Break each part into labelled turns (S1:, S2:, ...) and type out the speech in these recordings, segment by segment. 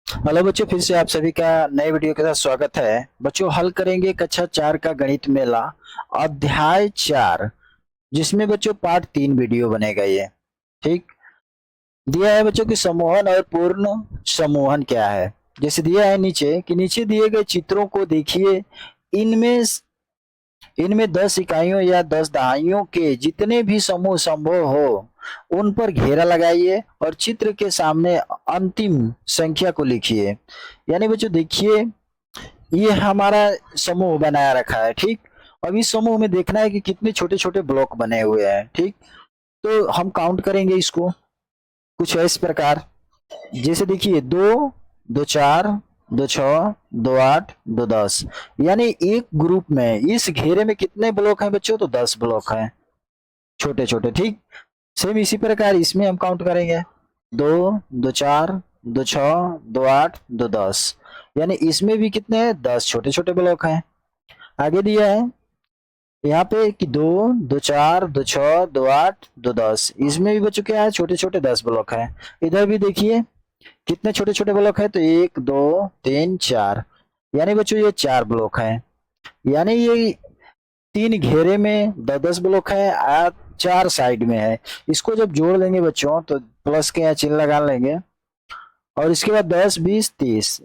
S1: Hello बच्चों, फिर से आप सभी का नए वीडियो के साथ स्वागत है। बच्चों, हल करेंगे कक्षा 4 का गणित मेला अध्याय 4, जिसमें बच्चों पार्ट 3 वीडियो बनेगा ये। ठीक। दिया है बच्चों कि समूहन और पूर्ण समूहन क्या है। जैसे दिया है नीचे कि नीचे दिए गए चित्रों को देखिए। इनमें इनमें 10 इकाइयों या 10 दहाइयों के जितने भी समूह संभव हो उन पर घेरा लगाइए और चित्र के सामने अंतिम संख्या को लिखिए। यानी बच्चों देखिए, ये हमारा समूह बनाया रखा है। ठीक। अब इस समूह में देखना है कि कितने छोटे छोटे ब्लॉक बने हुए हैं। ठीक। तो हम काउंट करेंगे इसको कुछ इस प्रकार। जैसे देखिए, दो, दो चार, दो छ, दो आठ, दो 10। यानी एक ग्रुप में इस घेरे में कितने ब्लॉक हैं बच्चों? तो 10 ब्लॉक हैं, छोटे छोटे। ठीक। सेम इसी प्रकार इसमें हम काउंट करेंगे। दो, दो चार, दो छ, दो आठ, दो 10। यानी इसमें भी कितने हैं? 10 छोटे छोटे ब्लॉक हैं। आगे दिया है यहाँ पे कि दो, दो चार, दो छ, दो आठ, दो 10। इसमें भी बच्चों क्या है? छोटे छोटे 10 ब्लॉक हैं। इधर भी देखिए कितने छोटे छोटे ब्लॉक है। तो एक, दो, तीन, चार। यानी बच्चों ये 4 ब्लॉक हैं। यानी ये 3 घेरे में 10 ब्लॉक है और 4 साइड में है। इसको जब जोड़ लेंगे बच्चों तो प्लस के यहाँ चिन्ह लगा लेंगे और इसके बाद 10, 20, 30।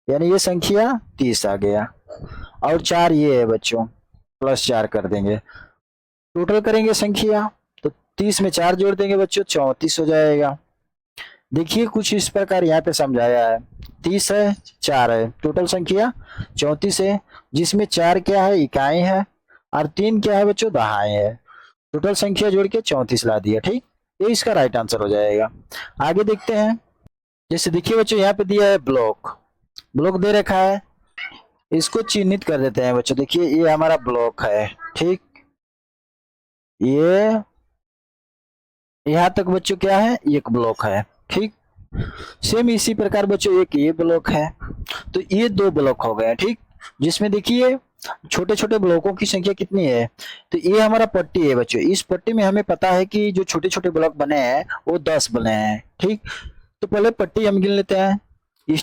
S1: यानी ये संख्या 30 आ गया। और 4 ये है बच्चों, प्लस 4 कर देंगे। टोटल करेंगे संख्या तो 30 में 4 जोड़ देंगे बच्चों, 34 हो जाएगा। देखिए कुछ इस प्रकार यहाँ पे समझाया है। 30 है, 4 है, टोटल संख्या 34 है। जिसमें 4 क्या है? इकाई है। और 3 क्या है बच्चों? दहाई है। टोटल संख्या जोड़ के 34 ला दिया। ठीक। ये इसका राइट आंसर हो जाएगा। आगे देखते हैं। जैसे देखिए बच्चों, यहाँ पे दिया है ब्लॉक। ब्लॉक दे रखा है, इसको चिन्हित कर देते हैं बच्चों। देखिए ये हमारा ब्लॉक है। ठीक। ये यहाँ तक बच्चों क्या है? एक ब्लॉक है। ठीक। सेम इसी प्रकार बच्चों एक ये ब्लॉक है। तो ये 2 ब्लॉक हो गए। ठीक। जिसमें देखिए छोटे छोटे ब्लॉकों की संख्या कितनी है? तो ये हमारा पट्टी है बच्चों। इस पट्टी में हमें पता है कि जो छोटे छोटे ब्लॉक बने हैं वो 10 बने हैं। ठीक। तो पहले पट्टी हम गिन लेते हैं।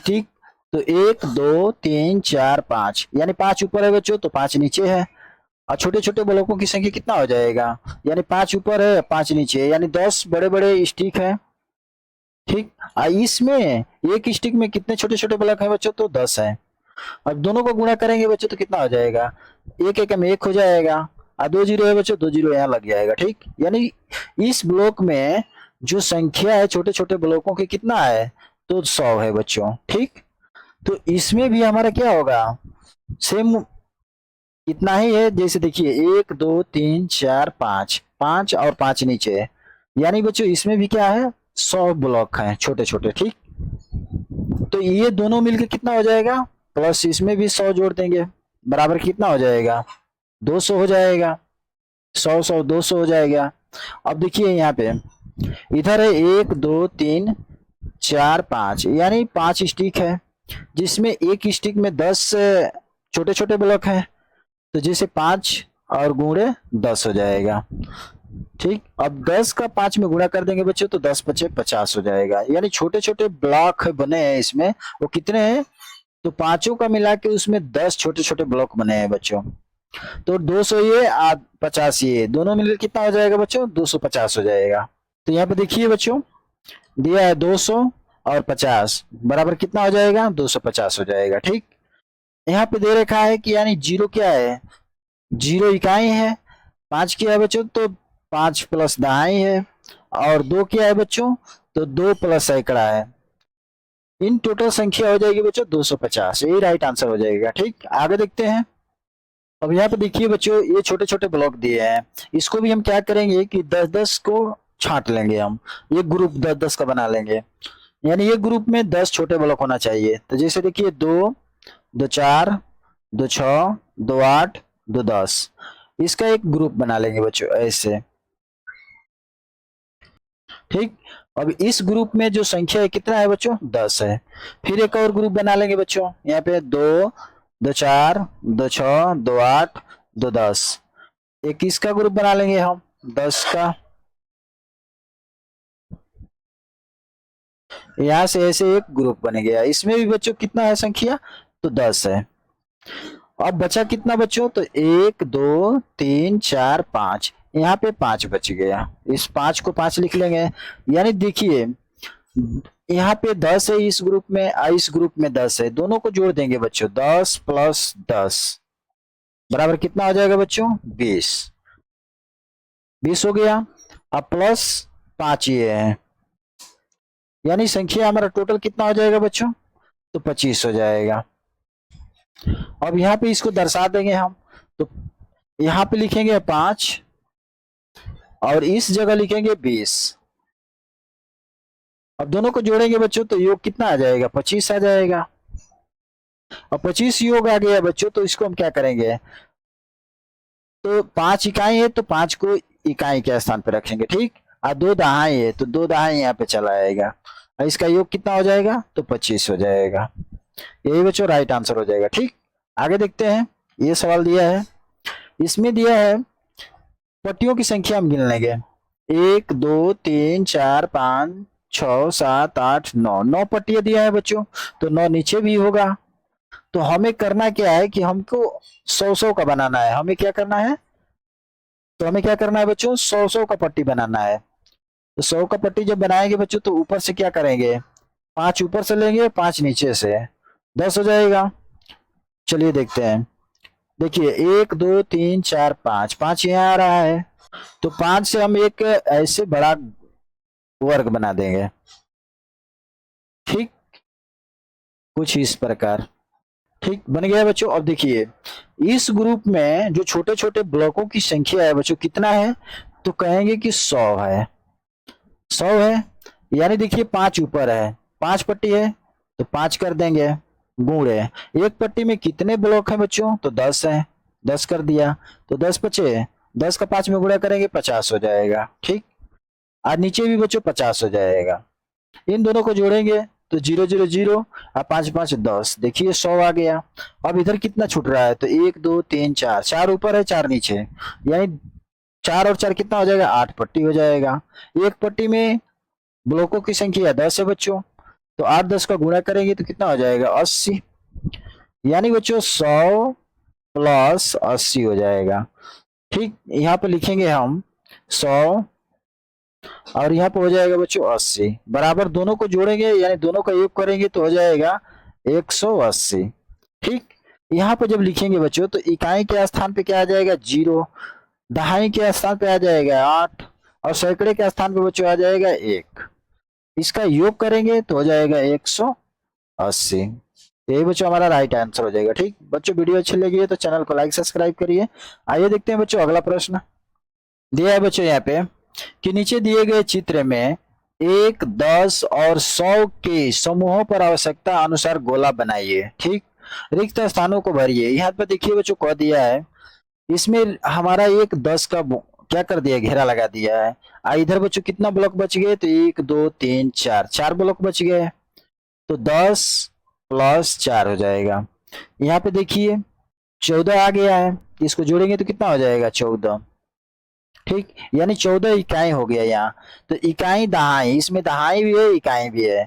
S1: ठीक। तो 1, 2, 3, 4, 5। यानी 5 ऊपर है बच्चों तो 5 नीचे है। और छोटे छोटे ब्लॉकों की संख्या कितना हो जाएगा? यानी 5 ऊपर है, 5 नीचे है, यानी 10 बड़े बड़े स्टिक है। ठीक। इसमें एक स्टिक में कितने छोटे छोटे ब्लॉक है बच्चों? तो 10 है। अब दोनों को गुणा करेंगे बच्चों तो कितना हो जाएगा? एक एक में 1 हो जाएगा और 2 जीरो है बच्चों, 2 जीरो यहाँ लग जाएगा। ठीक। यानी इस ब्लॉक में जो संख्या है छोटे छोटे ब्लॉकों की कितना है? तो 100 है बच्चों। ठीक। तो इसमें भी हमारा क्या होगा? सेम इतना ही है। जैसे देखिए 1, 2, 3, 4, 5, 5 और 5 नीचे है। यानी बच्चों इसमें भी क्या है? 100 ब्लॉक हैं छोटे छोटे। ठीक। तो ये दोनों मिलके कितना हो जाएगा? प्लस इसमें भी 100 जोड़ देंगे, बराबर कितना हो जाएगा? 200 हो जाएगा। 100, 100, 200 हो जाएगा। अब देखिए यहाँ पे इधर है 1, 2, 3, 4, 5। यानी 5 स्टिक है, जिसमें एक स्टिक में 10 छोटे छोटे ब्लॉक हैं। तो जैसे 5 और गुणे 10 हो जाएगा। ठीक। अब 10 का 5 में गुणा कर देंगे बच्चों तो 10 पचे 50 हो जाएगा। यानी छोटे छोटे ब्लॉक बने हैं इसमें, वो कितने हैं? तो पांचों का मिला के उसमें 10 छोटे छोटे ब्लॉक बने हैं बच्चों। तो 200 ये 50 ये दोनों मिलकर कितना हो जाएगा बच्चों? 250 हो जाएगा। तो यहाँ पे देखिए बच्चों दिया है 200 और 50 बराबर कितना हो जाएगा? 250 हो जाएगा। ठीक। यहाँ पे दे रखा है कि यानी जीरो क्या है? जीरो इकाई है। 5 क्या है बच्चों? तो 5 प्लस दहाई है। और 2 क्या है बच्चों? तो 2 प्लस सैकड़ा है। इन टोटल संख्या हो जाएगी बच्चों 250। यही राइट आंसर हो जाएगा। ठीक। आगे देखते हैं। अब यहाँ पे देखिए बच्चों ये छोटे छोटे ब्लॉक दिए हैं। इसको भी हम क्या करेंगे कि 10-10 को छांट लेंगे हम। ये ग्रुप 10-10 का बना लेंगे। यानी ये ग्रुप में 10 छोटे ब्लॉक होना चाहिए। तो जैसे देखिए 2, 2 4, 2 6, 2 8, 2 10। इसका एक ग्रुप बना लेंगे बच्चों ऐसे। ठीक। अब इस ग्रुप में जो संख्या है कितना है बच्चों? 10 है। फिर एक और ग्रुप बना लेंगे बच्चों। यहाँ पे 2, 2 4, 2 6, 2 8, 2 10। एक इसका ग्रुप बना लेंगे हम 10 का। यहाँ से ऐसे एक ग्रुप बन गया। इसमें भी बच्चों कितना है संख्या, तो 10 है। अब बचा कितना बच्चों, तो 1 2 3 4 5, यहाँ पे 5 बच गया। इस 5 को 5 लिख लेंगे। यानी देखिए यहाँ पे 10 है इस ग्रुप में, इस ग्रुप में 10 है, दोनों को जोड़ देंगे बच्चों। 10 प्लस 10 बराबर कितना हो जाएगा बच्चों, 20। 20 हो गया। अब प्लस 5 ये है, यानी संख्या हमारा टोटल कितना हो जाएगा बच्चों, तो 25 हो जाएगा। अब यहाँ पे इसको दर्शा देंगे हम, तो यहाँ पे लिखेंगे 5 और इस जगह लिखेंगे 20। अब दोनों को जोड़ेंगे बच्चों तो योग कितना आ जाएगा, 25 आ जाएगा। अब 25 योग आ गया बच्चों, तो इसको हम क्या करेंगे, तो 5 इकाई है तो 5 को इकाई के स्थान पे रखेंगे, ठीक। और 2 दहाई है तो 2 दहाई यहाँ पे चला आएगा, और इसका योग कितना हो जाएगा, तो 25 हो जाएगा। यही बच्चों राइट आंसर हो जाएगा, ठीक। आगे देखते हैं, ये सवाल दिया है, इसमें दिया है पट्टियों की संख्या हम गिन लेंगे। 1 2 3 4 5 6 7 8 9, 9 पट्टियां दिया है बच्चों, तो 9 नीचे भी होगा। तो हमें करना क्या है कि हमको 100 का बनाना है। हमें क्या करना है, तो हमें क्या करना है बच्चों, 100 का पट्टी बनाना है। तो 100 का पट्टी जब बनाएंगे बच्चों, तो ऊपर से क्या करेंगे, 5 ऊपर से लेंगे, 5 नीचे से, 10 हो जाएगा। चलिए देखते हैं, देखिए 1 2 3 4 5, 5 यहाँ आ रहा है, तो 5 से हम एक ऐसे बड़ा वर्ग बना देंगे, ठीक, कुछ इस प्रकार, ठीक बन गया बच्चों। अब देखिए इस ग्रुप में जो छोटे छोटे ब्लॉकों की संख्या है बच्चों कितना है, तो कहेंगे कि 100 है। 100 है, यानी देखिए 5 ऊपर है, 5 पट्टी है तो 5 कर देंगे, गुणे एक पट्टी में कितने ब्लॉक हैं बच्चों, तो 10 है, 10 कर दिया, तो 10 बचे, 10 का 5 में गुणा करेंगे 50 हो जाएगा, ठीक। और नीचे भी बच्चों 50 हो जाएगा। इन दोनों को जोड़ेंगे तो 0 0 0 और 5 5 10, देखिए 100 आ गया। अब इधर कितना छूट रहा है, तो 1 2 3 4, 4 ऊपर है 4 नीचे, यानी 4 और 4 कितना हो जाएगा, 8 पट्टी हो जाएगा। एक पट्टी में ब्लॉकों की संख्या 10 है बच्चों, तो 8 10 का गुणा करेंगे तो कितना हो जाएगा, 80। यानी बच्चों 100 प्लस 80 हो जाएगा, ठीक। यहाँ पे लिखेंगे हम 100 और यहाँ पे हो जाएगा बच्चों 80, बराबर दोनों को जोड़ेंगे यानी दोनों का योग करेंगे तो हो जाएगा 180, ठीक। यहाँ पे जब लिखेंगे बच्चों तो इकाई के स्थान पे क्या आ जाएगा, 0, दहाई के स्थान पे आ जाएगा 8, और सैकड़े के स्थान पे बच्चों आ जाएगा 1। इसका योग करेंगे तो हो जाएगा 180। यही बच्चों हमारा राइट आंसर हो जाएगा, ठीक। बच्चों वीडियो अच्छी लगी है तो चैनल को लाइक सब्सक्राइब करिए। आइए देखते हैं बच्चों अगला प्रश्न दिया है बच्चों यहाँ पे कि नीचे दिए गए चित्र में 1 10 और 100 के समूहों पर आवश्यकता अनुसार गोला बनाइए, ठीक। रिक्त स्थानों को भरिए। यहाँ पर देखिए बच्चों कह दिया है, इसमें हमारा 1 10 का क्या कर दिया, घेरा लगा दिया है। इधर बच्चों कितना ब्लॉक बच गए, तो 1 2 3 4, 4 ब्लॉक बच गए, तो 10 प्लस 4 हो जाएगा। यहाँ पे देखिए 14 आ गया है, इसको जोड़ेंगे तो कितना हो जाएगा, 14, ठीक। यानी 14 इकाई हो गया यहाँ। तो इकाई दहाई, इसमें दहाई भी है इकाई भी है,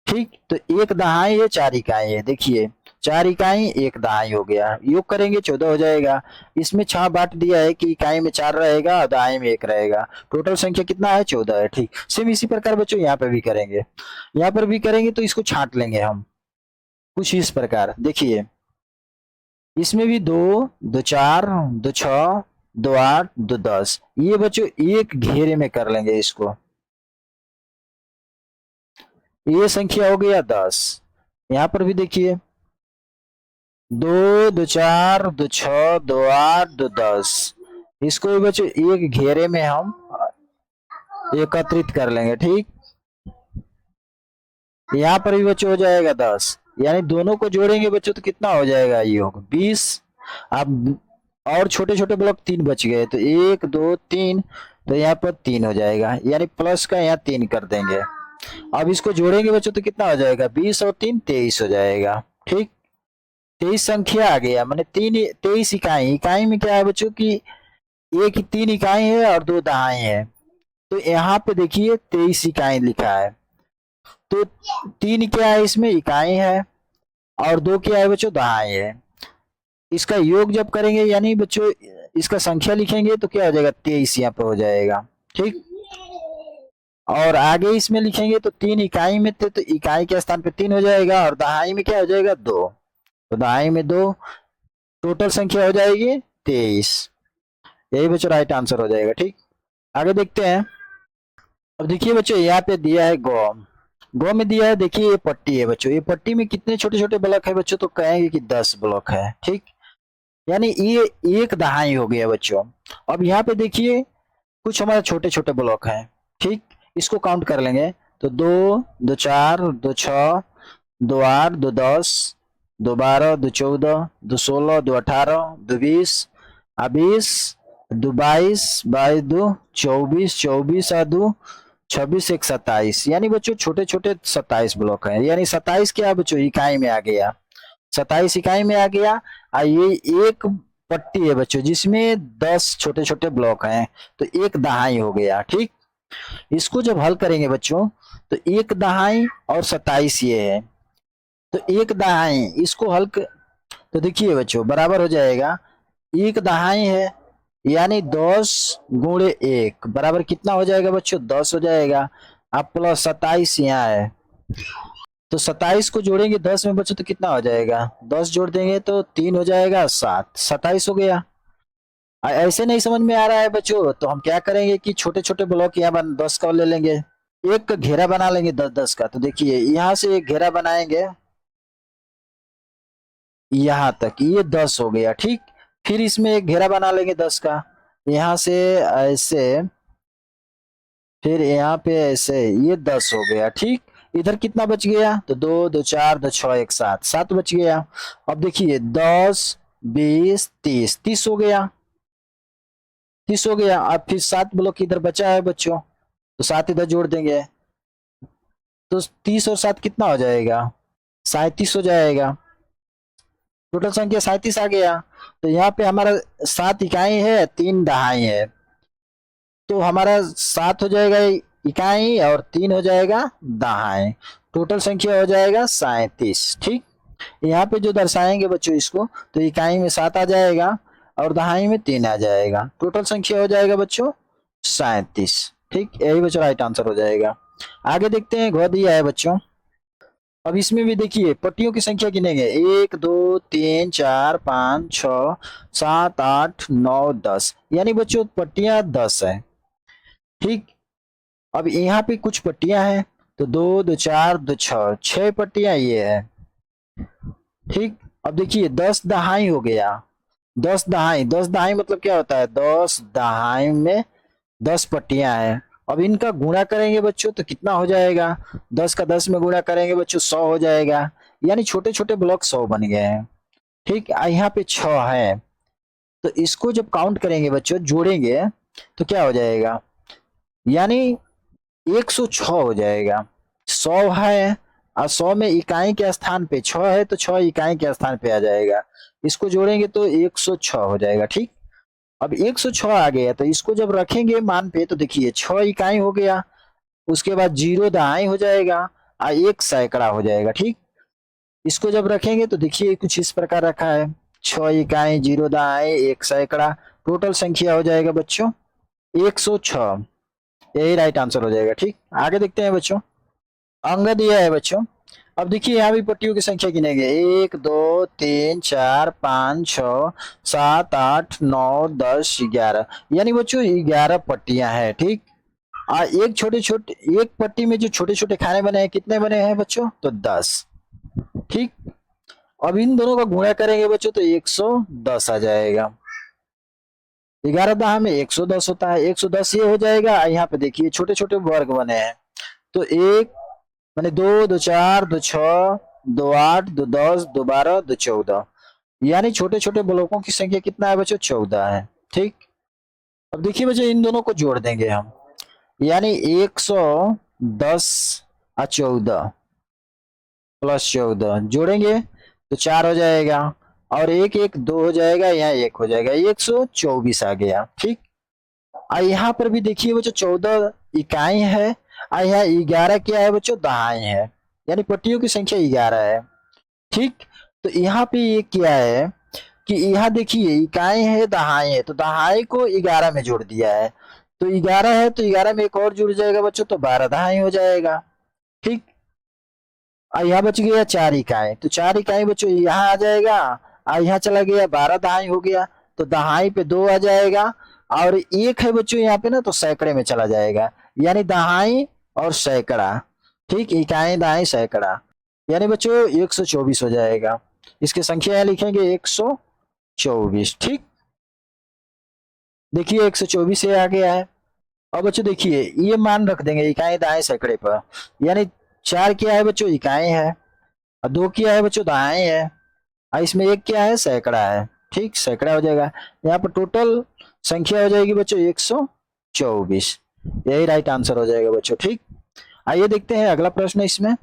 S1: ठीक। तो एक दहाई है 4 इकाई है, देखिए 4 इकाई 1 दहाई हो गया, योग करेंगे 14 हो जाएगा। इसमें 6 बांट दिया है कि इकाई में 4 रहेगा और दहाई में 1 रहेगा, टोटल संख्या कितना है, 14 है, ठीक। सेम इसी प्रकार बच्चों यहाँ पर भी करेंगे, यहाँ पर भी करेंगे तो इसको छांट लेंगे हम कुछ इस प्रकार। देखिए इसमें भी 2 2 4 2 6 2 8 2 10, ये बच्चों एक घेरे में कर लेंगे इसको, ये संख्या हो गया 10। यहाँ पर भी देखिए 2 2 4 2 6 2 8 2 10, इसको भी बच्चों एक घेरे में हम एकत्रित कर लेंगे, ठीक। यहाँ पर भी बच्चों हो जाएगा 10, यानी दोनों को जोड़ेंगे बच्चों तो कितना हो जाएगा, योग 20। अब और छोटे छोटे ब्लॉक 3 बच गए, तो 1 2 3, तो यहाँ पर 3 हो जाएगा, यानी प्लस का यहाँ 3 कर देंगे। अब इसको जोड़ेंगे बच्चों तो कितना हो जाएगा, 20 और 3 23 हो जाएगा, ठीक। 23 संख्या आ गया, मैंने 23 इकाई, इकाई में क्या है बच्चों की एक 3 इकाई है और 2 दहाई है, तो यहाँ पे देखिए 23 इकाई लिखा है। तो 3 क्या है, इसमें इकाई है, और 2 क्या है बच्चों, दहाई है। इसका योग जब करेंगे यानी बच्चों इसका संख्या लिखेंगे तो क्या हो जाएगा, 23 यहाँ पे हो जाएगा। ठीक, और आगे इसमें लिखेंगे तो 3 इकाई में थे तो इकाई के स्थान पे 3 हो जाएगा, और दहाई में क्या हो जाएगा, 2। तो दहाई में 2, टोटल संख्या हो जाएगी 23। यही बच्चों राइट आंसर हो जाएगा। ठीक, आगे देखते हैं। अब देखिए बच्चों यहाँ पे दिया है गौ, गौ में दिया है, देखिए ये पट्टी है बच्चों, ये पट्टी में कितने छोटे छोटे ब्लॉक है बच्चों, तो कहेंगे कि 10 ब्लॉक है। ठीक, यानी ये एक दहाई हो गया बच्चों। अब यहाँ पे देखिए कुछ हमारे छोटे छोटे ब्लॉक हैं। ठीक, इसको काउंट कर लेंगे तो 2, 2 4, 2 6, 2 8, 2 10, 2 12, 2 14, 2 16, 2 18, 2 20, 20, 2 22, 22 2 24, 24 2 26, 1 27, यानी बच्चों छोटे छोटे 27 ब्लॉक है। यानी 27 क्या बच्चों, इकाई में आ गया, 27 इकाई में आ गया। ये एक पट्टी है बच्चों जिसमें 10 छोटे छोटे ब्लॉक हैं, तो एक दहाई हो गया। ठीक, इसको जब हल करेंगे बच्चों तो एक दहाई और 27 ये है, तो एक दहाई इसको तो देखिए बच्चों बराबर हो जाएगा, एक दहाई है यानी 10 गुणे 1 बराबर कितना हो जाएगा बच्चों, 10 हो जाएगा। अब प्लस 27 यहाँ है, तो 27 को जोड़ेंगे 10 में बच्चों तो कितना हो जाएगा, 10 जोड़ देंगे तो 3 हो जाएगा, 7, 27 हो गया। ऐसे नहीं समझ में आ रहा है बच्चों तो हम क्या करेंगे कि छोटे छोटे ब्लॉक यहाँ 10 का ले लेंगे, एक घेरा बना लेंगे 10 10 का। तो देखिए यहाँ से एक घेरा बनाएंगे यहाँ तक, ये 10 हो गया। ठीक, फिर इसमें एक घेरा बना लेंगे 10 का, यहाँ से ऐसे, फिर यहाँ पे ऐसे, ये 10 हो गया। ठीक, इधर कितना बच गया, तो 2 2 4 2 6 1 7, 7 बच गया। अब देखिए 10 20 30, 30 हो गया, 30 हो गया। अब फिर 7 ब्लॉक इधर बचा है बच्चों, तो 7 इधर जोड़ देंगे तो 30 और 7 कितना हो जाएगा, 37 हो जाएगा। टोटल संख्या 37 आ गया। तो यहाँ पे हमारा 7 इकाई है, 3 दहाई है, तो हमारा 7 हो जाएगा इकाई और 3 हो जाएगा दहाई, टोटल संख्या हो जाएगा 37। ठीक, यहाँ पे जो दर्शाएंगे बच्चों इसको, तो इकाई में 7 आ जाएगा और दहाई में 3 आ जाएगा, टोटल संख्या हो जाएगा बच्चों 37। ठीक, यही बच्चों राइट आंसर हो जाएगा। आगे देखते हैं, घ दिया है बच्चों। अब इसमें भी देखिए पट्टियों की संख्या गिनेंगे, 1 2 3 4 5 6 7 8 9 10, यानी बच्चों पट्टियां 10 है। ठीक, अब यहाँ पे कुछ पट्टियां हैं, तो 2 2 4 2 6, 6 पट्टियां ये है। ठीक, अब देखिए 10 दहाई हो गया, 10 दहाई, 10 दहाई मतलब क्या होता है, 10 दहाई में 10 पट्टियां हैं। अब इनका गुणा करेंगे बच्चों तो कितना हो जाएगा, 10 का 10 में गुणा करेंगे बच्चों 100 हो जाएगा, यानी छोटे छोटे ब्लॉक 100 बन गए हैं। ठीक, यहाँ पे 6 है, तो इसको जब काउंट करेंगे बच्चों, जोड़ेंगे तो क्या हो जाएगा, यानी 106 हो जाएगा। 100 है और 100 में इकाई के स्थान पे 6 है, तो 6 इकाई के स्थान पे आ जाएगा, इसको जोड़ेंगे तो 106 हो जाएगा। ठीक, अब 106 आ गया, तो इसको जब रखेंगे मान पे तो देखिए 6 इकाई हो गया, उसके बाद 0 दहाई हो जाएगा और 1 सैकड़ा हो जाएगा। ठीक, इसको जब रखेंगे तो देखिए कुछ इस प्रकार रखा है, 6 इकाई 0 दहाई 1 सैकड़ा, टोटल संख्या हो जाएगा बच्चों 106, यही राइट आंसर हो जाएगा। ठीक, आगे देखते हैं बच्चों, अंग दिया है बच्चों। अब देखिए यहाँ भी पट्टियों की संख्या गिनेंगे, 1 2 3 4 5 6 7 8 9 10 11, यानी बच्चों 11 पट्टियां हैं। ठीक, एक छोटे छोटे, एक पट्टी में जो छोटे छोटे खाने बने हैं कितने बने हैं बच्चों, तो 10। ठीक, अब इन दोनों का गुणा करेंगे बच्चों तो 110 आ जाएगा, 11 दहा में 110 होता है, 110 ये हो जाएगा। यहाँ पे देखिए छोटे छोटे वर्ग बने हैं, तो एक मैंने 2 2 4 2 6 2 8 2 10 2 12 2 14, यानी छोटे छोटे ब्लॉकों की संख्या कितना है बच्चों, 14 है। ठीक, अब देखिए बच्चों इन दोनों को जोड़ देंगे हम, यानी 110 और 14 प्लस 14 जोड़ेंगे तो 4 हो जाएगा, और एक एक 2 हो जाएगा, यहाँ 1 हो जाएगा, 124 आ गया। ठीक, और यहाँ पर भी देखिए बच्चों 14 इकाई है और यहाँ 11 क्या है बच्चों, दहाई है, यानी पट्टियों की संख्या 11 है। ठीक, तो यहाँ पे ये क्या है कि यहाँ देखिए इकाई है, दहाई है, तो दहाई को 11 में जोड़ दिया है, तो 11 है तो 11 में एक और जुड़ जाएगा बच्चों, तो 12 दहाई हो जाएगा। ठीक, और यहाँ बच गया 4 इकाई, तो 4 इकाई बच्चों यहाँ आ जाएगा, और यहाँ चला गया 12 दहाई हो गया, तो दहाई पे 2 आ जाएगा, और एक है बच्चों यहाँ पे ना, तो सैकड़े में चला जाएगा, यानी दहाई और सैकड़ा। ठीक, इकाई दहाई सैकड़ा, यानी बच्चों 124 हो जाएगा। इसकी संख्या यहाँ लिखेंगे 124। ठीक, देखिए 124 से आ गया है। अब बच्चों देखिए ये मान रख देंगे इकाई दहाई सैकड़े पर, यानी 4 क्या है बच्चों, इकाई है, और 2 क्या है बच्चों, दहाई है, और इसमें एक क्या है, सैकड़ा है। ठीक, सैकड़ा हो जाएगा, यहाँ पर टोटल संख्या हो जाएगी बच्चों 124, यही राइट आंसर हो जाएगा बच्चों। ठीक, आइए देखते हैं अगला प्रश्न इसमें।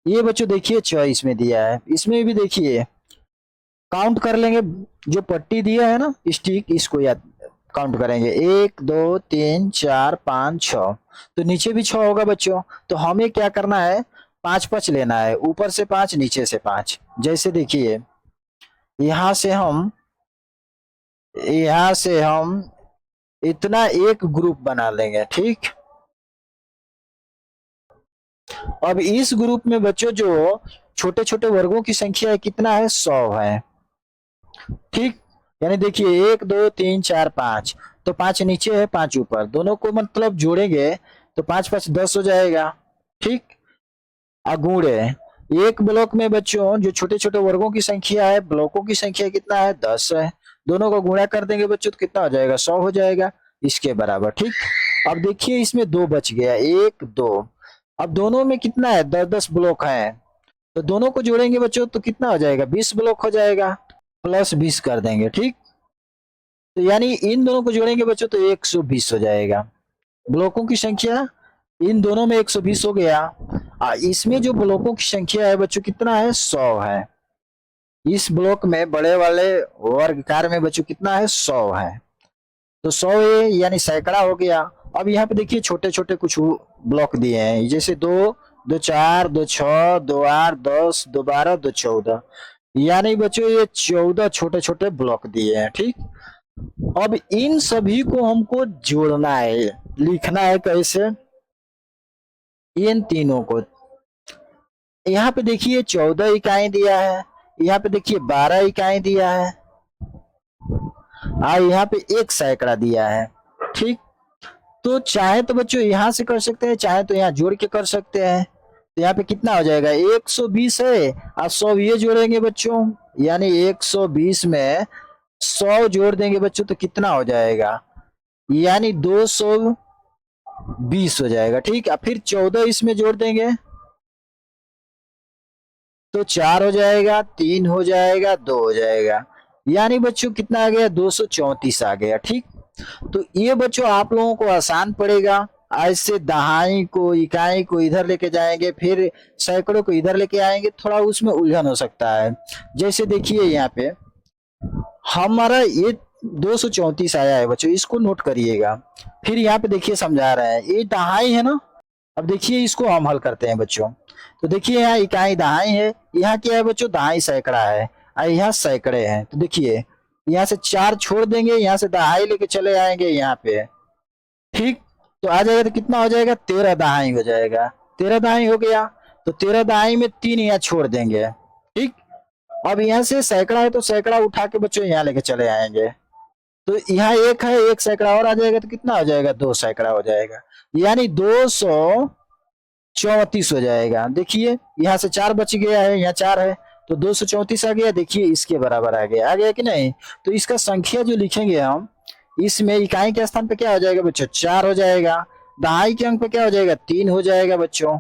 S1: ये बच्चों देखिए चॉइस में दिया है, इसमें भी देखिए काउंट कर लेंगे, जो पट्टी दिया है ना स्टिक, इसको याद काउंट करेंगे, 1 2 3 4 5 6, तो नीचे भी 6 होगा बच्चों, तो हमें क्या करना है, 5 5 लेना है, ऊपर से 5 नीचे से 5। जैसे देखिए यहां से हम इतना एक ग्रुप बना लेंगे। ठीक, अब इस ग्रुप में बच्चों जो छोटे छोटे वर्गों की संख्या है कितना है, 100 है। ठीक, यानी देखिए 1 2 3 4 5, तो 5 नीचे है 5 ऊपर, दोनों को मतलब जोड़ेंगे तो 5 5 10 हो जाएगा। ठीक, अगुणे एक ब्लॉक में बच्चों जो छोटे छोटे वर्गों की संख्या है, ब्लॉकों की संख्या कितना है, 10 है, दोनों को गुणा कर देंगे बच्चों तो कितना हो जाएगा, 100 हो जाएगा, इसके बराबर। ठीक, अब देखिए इसमें 2 बच गया, 1 2, अब दोनों में कितना है, 10 10 ब्लॉक है, तो दोनों को जोड़ेंगे बच्चों तो कितना हो जाएगा, 20 ब्लॉक हो जाएगा, प्लस 20 कर देंगे। ठीक, तो यानी इन दोनों को जोड़ेंगे बच्चों तो 120 हो जाएगा, ब्लॉकों की संख्या इन दोनों में 120 हो गया। इसमें जो ब्लॉकों की संख्या है बच्चों कितना है, 100 है, इस ब्लॉक में बड़े वाले वर्गकार में बच्चों कितना है, 100 है, तो 100 यानी सैकड़ा हो गया। अब यहाँ पे देखिए छोटे छोटे कुछ ब्लॉक दिए हैं, जैसे 2 2 4 2 6 2 8 10 2 12 2 14, यानी बच्चों ये 14 छोटे छोटे ब्लॉक दिए हैं। ठीक, अब इन सभी को हमको जोड़ना है, लिखना है कैसे, इन तीनों को, यहाँ पे देखिए 14 इकाई दिया है, यहाँ पे देखिए 12 इकाई दिया है, और यहाँ पे एक सैकड़ा दिया है। ठीक, तो चाहे तो बच्चों यहाँ से कर सकते हैं, चाहे तो यहाँ जोड़ के कर सकते हैं, तो यहाँ पे कितना हो जाएगा, 120 है और 100 ये जोड़ेंगे बच्चों, यानी 120 में 100 जोड़ देंगे बच्चों तो कितना हो जाएगा, यानी 220 हो जाएगा। ठीक, अब फिर 14 इसमें जोड़ देंगे तो 4 हो जाएगा, 3 हो जाएगा, 2 हो जाएगा, यानी बच्चों कितना आ गया, 234 आ गया। ठीक, तो ये बच्चों आप लोगों को आसान पड़ेगा, ऐसे दहाई को इकाई को इधर लेके जाएंगे, फिर सैकड़ों को इधर लेके आएंगे, थोड़ा उसमें उलझन हो सकता है। जैसे देखिए यहाँ पे हमारा ये 234 आया है बच्चों, इसको नोट करिएगा, फिर यहाँ पे देखिए समझा रहे हैं, ये दहाई है ना, अब देखिए इसको हम हल करते हैं बच्चों, तो देखिए यहाँ इकाई दहाई है, यहाँ क्या है बच्चों, दहाई सैकड़ा है, और यहाँ सैकड़े हैं, तो देखिए यहाँ से 4 छोड़ देंगे, यहाँ से दहाई लेके चले आएंगे यहाँ पे। ठीक, तो आ जाएगा तो कितना हो जाएगा, 13 दहाई हो जाएगा, 13 दहाई हो गया, तो 13 दहाई में 3 यहाँ छोड़ देंगे। ठीक, अब यहाँ से सैकड़ा है तो सैकड़ा उठा के बच्चों यहाँ लेके चले आएंगे, तो यहाँ एक है, एक सैकड़ा और आ जाएगा तो कितना हो जाएगा, 2 सैकड़ा हो जाएगा, यानी 234 हो जाएगा। देखिए यहाँ से 4 बच गया है, यहाँ 4 है, तो 234 आ गया, देखिए इसके बराबर आ गया कि नहीं, तो इसका संख्या जो लिखेंगे हम, इसमें इकाई के स्थान पे क्या हो जाएगा बच्चों, 4 हो जाएगा, दहाई के अंक पे क्या हो जाएगा, 3 हो जाएगा बच्चों,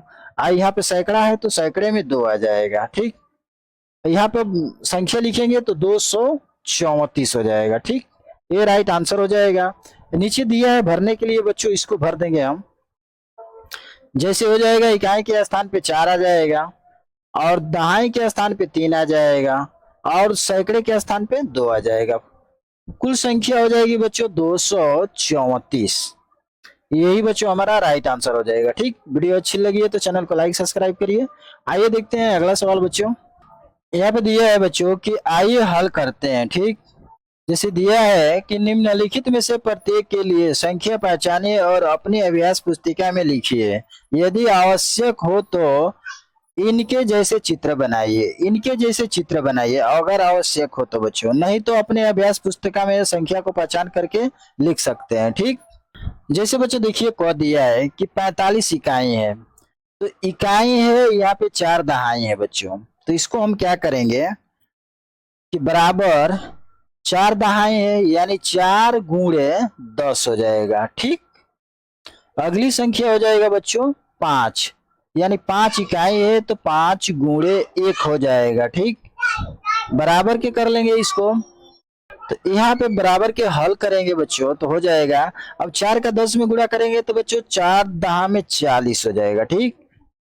S1: यहाँ पे सैकड़ा है तो सैकड़े में 2 आ जाएगा। ठीक, यहाँ पे संख्या लिखेंगे तो 234 हो जाएगा। ठीक, ये राइट आंसर हो जाएगा। नीचे दिया है भरने के लिए बच्चों, इसको भर देंगे हम, जैसे हो जाएगा इकाई के स्थान पे 4 आ जाएगा, और दहाई के स्थान पे 3 आ जाएगा, और सैकड़े के स्थान पे 2 आ जाएगा। कुल संख्या हो जाएगी बच्चों 234। यही बच्चों हमारा राइट आंसर हो जाएगा। ठीक, वीडियो अच्छी लगी है तो चैनल को लाइक सब्सक्राइब करिए। आइए देखते हैं अगला सवाल बच्चों। यहाँ पे दिया है बच्चों कि आइए हल करते हैं। ठीक, जैसे दिया है कि निम्नलिखित में से प्रत्येक के लिए संख्या पहचानिए और अपनी अभ्यास पुस्तिका में लिखिए। यदि आवश्यक हो तो इनके जैसे चित्र बनाइए। इनके जैसे चित्र बनाइए अगर आवश्यक हो तो बच्चों, नहीं तो अपने अभ्यास पुस्तिका में संख्या को पहचान करके लिख सकते हैं। ठीक, जैसे बच्चों देखिए कह दिया है कि 45 इकाई है, तो इकाई है यहाँ पे 4 दहाई है बच्चों। तो इसको हम क्या करेंगे कि बराबर 4 दहाई है यानी 4 गुणे 10 हो जाएगा। ठीक, अगली संख्या हो जाएगा बच्चों 5, यानी 5 इकाई है तो 5 गुणे 1 हो जाएगा। ठीक, बराबर के कर लेंगे इसको। तो यहाँ पे बराबर के हल करेंगे बच्चों तो हो जाएगा, अब 4 का 10 में गुणा करेंगे तो बच्चों 4 दहा में 40 हो जाएगा। ठीक,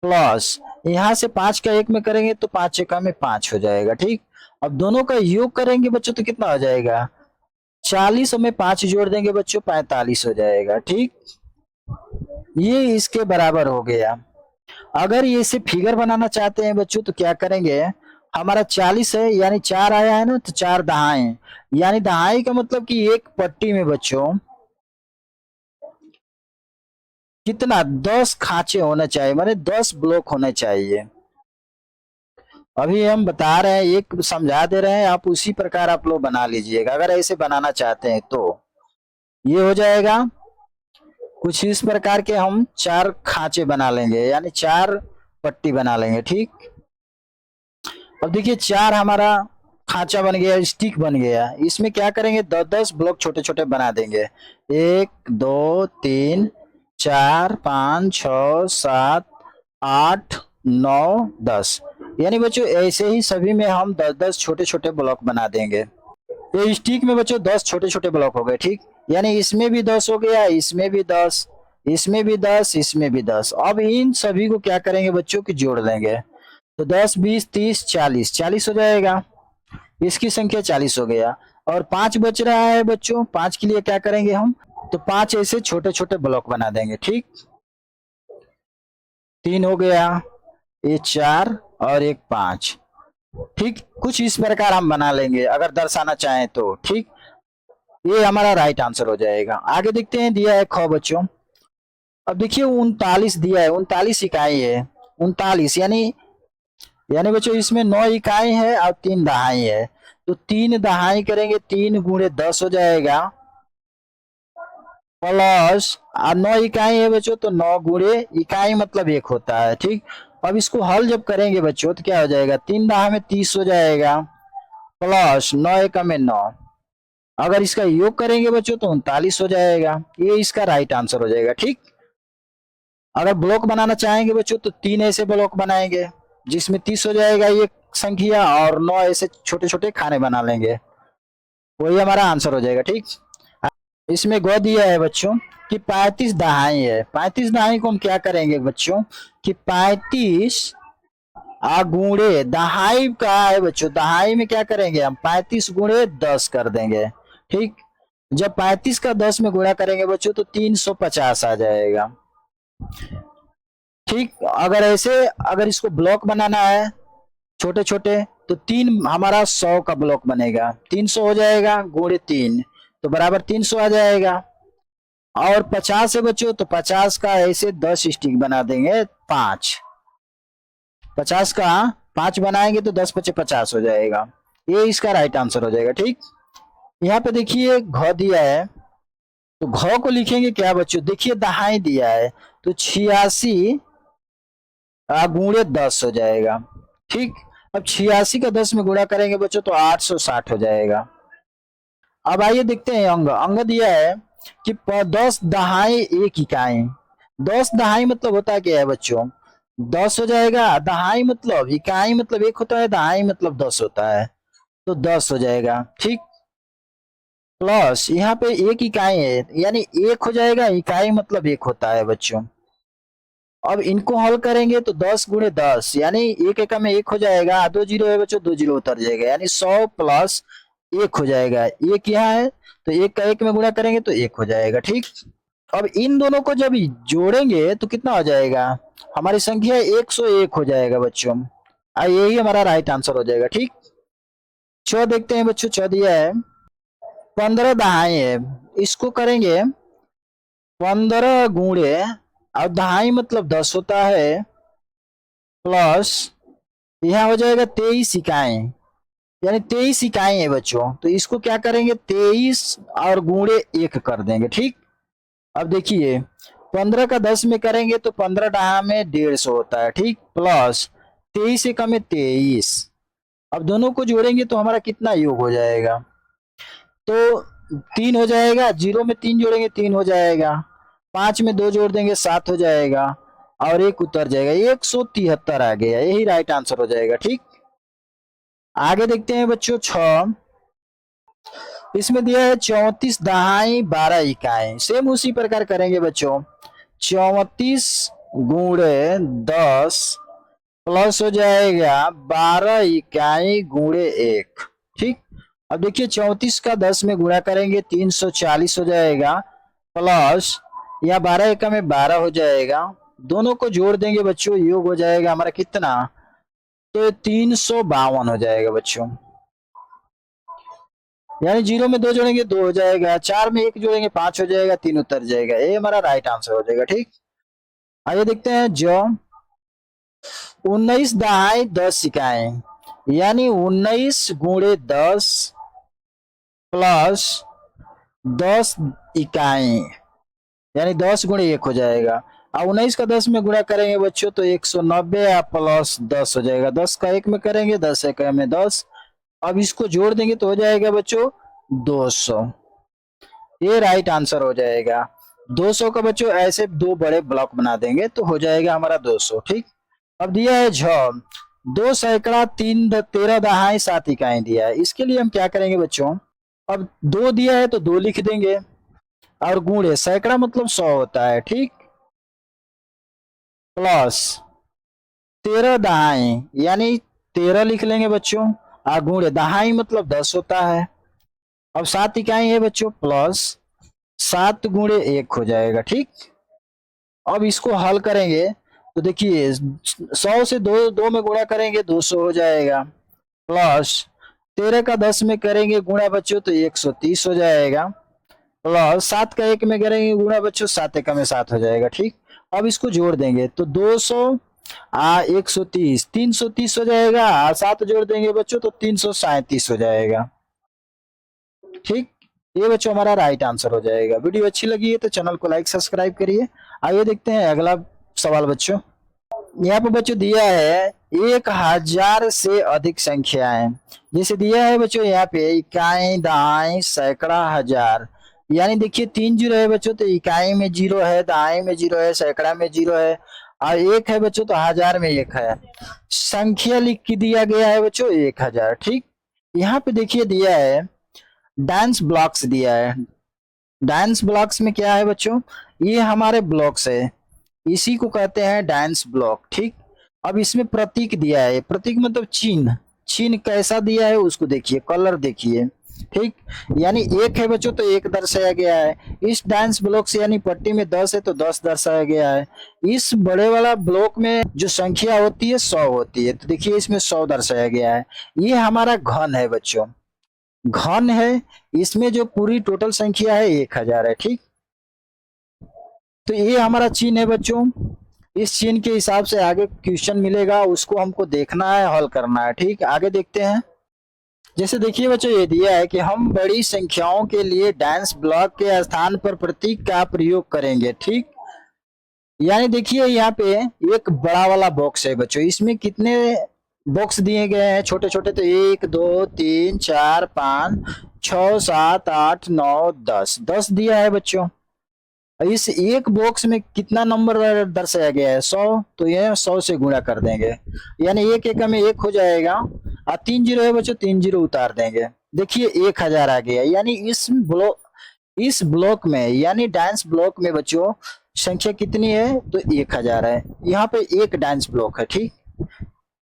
S1: प्लस यहाँ से 5 का 1 में करेंगे तो 5 एका में 5 हो जाएगा। ठीक, अब दोनों का योग करेंगे बच्चों तो कितना हो जाएगा, 40 में 5 जोड़ देंगे बच्चों 45 हो जाएगा। ठीक, ये इसके बराबर हो गया। अगर ये इसे फिगर बनाना चाहते हैं बच्चों तो क्या करेंगे, हमारा 40 है यानी 4 आया है ना, तो 4 दहाई, यानी दहाई का मतलब कि एक पट्टी में बच्चों कितना 10 खांचे होने चाहिए, माने 10 ब्लॉक होने चाहिए। अभी हम बता रहे हैं, एक समझा दे रहे हैं, आप उसी प्रकार आप लोग बना लीजिएगा अगर ऐसे बनाना चाहते हैं तो। ये हो जाएगा कुछ इस प्रकार के, हम 4 खांचे बना लेंगे यानी 4 पट्टी बना लेंगे। ठीक, अब देखिए 4 हमारा खांचा बन गया, स्टिक बन गया। इसमें क्या करेंगे 10-10 ब्लॉक छोटे छोटे बना देंगे, 1 2 3 4 5 6 7 8 9 10, यानी बच्चों ऐसे ही सभी में हम 10-10 छोटे छोटे ब्लॉक बना देंगे। ये स्टिक में बच्चों 10 छोटे छोटे ब्लॉक हो गए। ठीक, यानी इसमें भी 10 हो गया, इसमें भी 10, इसमें भी 10, इसमें भी 10। अब इन सभी को क्या करेंगे बच्चों की जोड़ देंगे, तो 10 20 30 40, 40 हो जाएगा। इसकी संख्या 40 हो गया और 5 बच रहा है बच्चों, 5 के लिए क्या करेंगे हम, तो 5 ऐसे छोटे छोटे ब्लॉक बना देंगे। ठीक, 3 हो गया, ये 4 और एक 5। ठीक, कुछ इस प्रकार हम बना लेंगे अगर दर्शाना चाहें तो। ठीक, ये हमारा राइट आंसर हो जाएगा। आगे देखते हैं, दिया है ख बच्चों। अब देखिए 39 दिया है, 39 इकाई है, 39 यानी बच्चों इसमें 9 इकाई है और 3 दहाई है, तो 3 दहाई करेंगे 3 गुणे 10 हो जाएगा, प्लस 9 इकाई है बच्चों तो 9 गुणे इकाई मतलब 1 होता है। ठीक, अब इसको हल जब करेंगे बच्चों तो क्या हो जाएगा, 3 दहा में 30 हो जाएगा, प्लस 9 एका में 9, अगर इसका योग करेंगे बच्चों तो 39 हो जाएगा। ये इसका राइट आंसर हो जाएगा। ठीक, अगर ब्लॉक बनाना चाहेंगे बच्चों तो 3 ऐसे ब्लॉक बनाएंगे जिसमें 30 हो जाएगा ये संख्या, और 9 ऐसे छोटे छोटे खाने बना लेंगे, वही हमारा आंसर हो जाएगा। ठीक, इसमें गौ दिया है बच्चों कि 35 दहाई है। 35 दहाई को हम क्या करेंगे बच्चों कि 35 गुणे दहाई का है बच्चों, दहाई में क्या करेंगे हम 35 गुणे 10 कर देंगे। ठीक, जब 35 का 10 में गुणा करेंगे बच्चों तो 350 आ जाएगा। ठीक, अगर ऐसे अगर इसको ब्लॉक बनाना है छोटे छोटे तो 3 हमारा 100 का ब्लॉक बनेगा, 300 हो जाएगा गुणे 3 तो बराबर 300 आ जाएगा। और 50 है बच्चों तो 50 का ऐसे 10 स्टिक बना देंगे 5, 50 का 5 बनाएंगे तो 10 पचे 50 हो जाएगा। ये इसका राइट आंसर हो जाएगा। ठीक, यहाँ पे देखिए घ दिया है, तो घ को लिखेंगे क्या बच्चों, देखिए दहाई दिया है तो 86 गुणे 10 हो जाएगा। ठीक, अब 86 का 10 में गुणा करेंगे बच्चों तो 860 हो जाएगा। अब आइए देखते हैं अंग। अंग दिया है कि 10 दहाई 1 इकाई, 10 दहाई मतलब होता है क्या है बच्चों, 10 हो जाएगा, दहाई मतलब इकाई मतलब 1 होता है, दहाई मतलब 10 होता है, तो 10 हो जाएगा। ठीक, प्लस यहाँ पे 1 इकाई है यानी 1 हो जाएगा, इकाई मतलब 1 होता है बच्चों। अब इनको हल करेंगे तो 10 गुणे 10 यानी 1 एका में 1 हो जाएगा, 2 जीरो है बच्चों, 2 जीरो उतर जाएगा, यानी 100 प्लस 1 हो जाएगा। 1 यहाँ है तो एक का एक में गुणा करेंगे तो एक हो जाएगा। ठीक, अब इन दोनों को जब जोड़ेंगे तो कितना हो जाएगा, हमारी संख्या 101 हो जाएगा बच्चों। यही हमारा राइट आंसर हो जाएगा। ठीक, चौ देखते हैं बच्चों, चौ दिया है 15 दहाई है, इसको करेंगे 15 गुणे, और दहाई मतलब 10 होता है, प्लस यहाँ हो जाएगा 23 इकाई, यानी 23 इकाई है बच्चों। तो इसको क्या करेंगे, 23 और गुणे 1 कर देंगे। ठीक, अब देखिए 15 का 10 में करेंगे तो 15 डहा में 150 होता है। ठीक, प्लस 23 से कम है 23, अब दोनों को जोड़ेंगे तो हमारा कितना योग हो जाएगा, तो 3 हो जाएगा, 0 में 3 जोड़ेंगे 3 हो जाएगा, 5 में 2 जोड़ देंगे 7 हो जाएगा, और एक उतर जाएगा, 173 आ गया, यही राइट आंसर हो जाएगा। ठीक, आगे देखते हैं बच्चों 6, इसमें दिया है 34 दहाई 12 इकाई, सेम उसी प्रकार करेंगे बच्चों, 34 गुणे 10 प्लस हो जाएगा 12 इकाई गुणे 1। ठीक, अब देखिए 34 का 10 में गुणा करेंगे 340 हो जाएगा, प्लस या 12 एकम में 12 हो जाएगा, दोनों को जोड़ देंगे बच्चों, योग हो जाएगा हमारा कितना, तो 352 हो जाएगा बच्चों, यानी 0 में 2 जोड़ेंगे 2 हो जाएगा, 4 में 1 जोड़ेंगे 5 हो जाएगा, 3 उतर जाएगा, ये हमारा राइट आंसर हो जाएगा। ठीक, आइए देखते हैं जो 19 दहाई 10 इकाई, यानी 19 गुणे 10 प्लस 10 इकाई, यानी 10 गुणे 1 हो जाएगा, और 19 का 10 में गुणा करेंगे बच्चों तो 190 या प्लस 10 हो जाएगा, 10 का 1 में करेंगे 10 एक में 10, अब इसको जोड़ देंगे तो हो जाएगा बच्चों 200, ये राइट आंसर हो जाएगा। 200 का बच्चों ऐसे दो बड़े ब्लॉक बना देंगे तो हो जाएगा हमारा 200। ठीक, अब दिया है 2 सैकड़ा 13 दहाई 7 इकाई दिया है, इसके लिए हम क्या करेंगे बच्चों, अब 2 दिया है तो 2 लिख देंगे, और गुणे सैकड़ा मतलब 100 होता है। ठीक, प्लस 13 दहाई यानी 13 लिख लेंगे बच्चों, और गुणे दहाई मतलब 10 होता है, अब 7 इकाई है बच्चों, प्लस 7 गुणे 1 हो जाएगा। ठीक, अब इसको हल करेंगे तो देखिए 100 से 2 में गुणा करेंगे 200 हो जाएगा, प्लस 13 का 10 में करेंगे गुणा बच्चों तो 130 हो जाएगा, प्लस 7 का 1 में करेंगे गुणा बच्चों 7 एक में 7 हो जाएगा। ठीक, अब इसको जोड़ देंगे तो 200 130 330 हो जाएगा, 7 जोड़ देंगे बच्चों तो 337 हो जाएगा। ठीक, ये बच्चों हमारा राइट आंसर हो जाएगा। वीडियो अच्छी लगी है तो चैनल को लाइक सब्सक्राइब करिए। आइए देखते हैं अगला सवाल बच्चों, यहाँ पे बच्चों दिया है 1000 से अधिक संख्याएं, जैसे दिया है बच्चों यहाँ पे इकाई दहाई सैकड़ा हजार, यानी देखिए 3 जीरो है बच्चों, तो इकाई में 0 है, दहाई में 0 है, सैकड़ा में 0 है, और 1 है बच्चों तो हजार में 1 है, संख्या लिख के दिया गया है बच्चों 1000। ठीक, यहाँ पे देखिए दिया है डांस ब्लॉक्स दिया है, डांस ब्लॉक्स में क्या है बच्चों, ये हमारे ब्लॉक्स है, इसी को कहते हैं डांस ब्लॉक। ठीक, अब इसमें प्रतीक दिया है, प्रतीक मतलब चिन्ह, चिन्ह कैसा दिया है उसको देखिए, कलर देखिए। ठीक, यानी 1 है बच्चों तो 1 दर्शाया गया है, इस डांस ब्लॉक से यानी पट्टी में 10 है तो 10 दर्शाया गया है, इस बड़े वाला ब्लॉक में जो संख्या होती है 100 होती है, तो देखिए इसमें 100 दर्शाया गया है, ये हमारा घन है बच्चों, घन है, इसमें जो पूरी टोटल संख्या है 1000 है। ठीक, तो ये हमारा चिन्ह है बच्चों, इस चिन्ह के हिसाब से आगे क्वेश्चन मिलेगा, उसको हमको देखना है, हल करना है। ठीक, आगे देखते हैं, जैसे देखिए बच्चों ये दिया है कि हम बड़ी संख्याओं के लिए डांस ब्लॉक के स्थान पर प्रतीक का प्रयोग करेंगे। ठीक, यानी देखिए यहाँ पे एक बड़ा वाला बॉक्स है बच्चों, इसमें कितने बॉक्स दिए गए हैं छोटे छोटे, तो 1 2 3 4 5 6 7 8 9 10 दिया है बच्चों, इस एक बॉक्स में कितना नंबर दर्शाया गया है 100, तो ये 100 से गुणा कर देंगे, यानी 1 एक में 1 हो जाएगा, और 3 जीरो है बच्चों 3 जीरो उतार देंगे, देखिए 1000 आ गया, यानी इस ब्लॉक में यानी डांस ब्लॉक में बच्चों संख्या कितनी है, तो 1000 है, यहाँ पे एक डांस ब्लॉक है। ठीक,